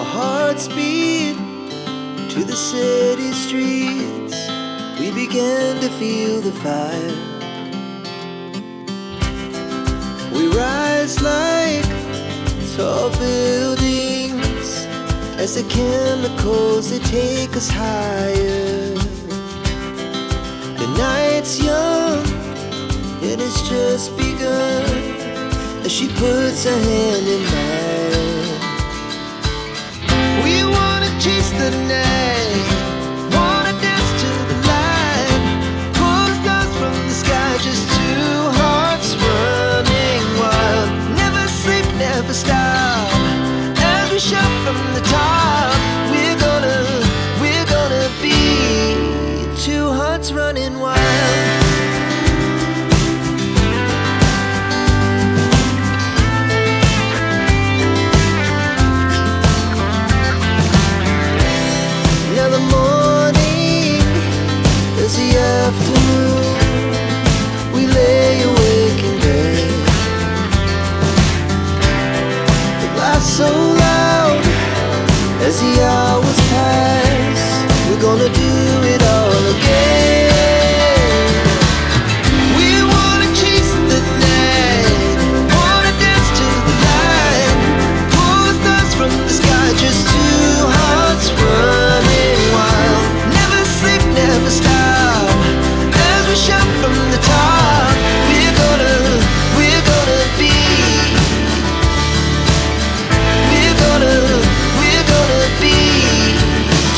Our hearts beat to the city streets. We began to feel the fire. We rise like tall buildings as the chemicals, they take us higher. The night's young, it has just begun as she puts her hand in mine.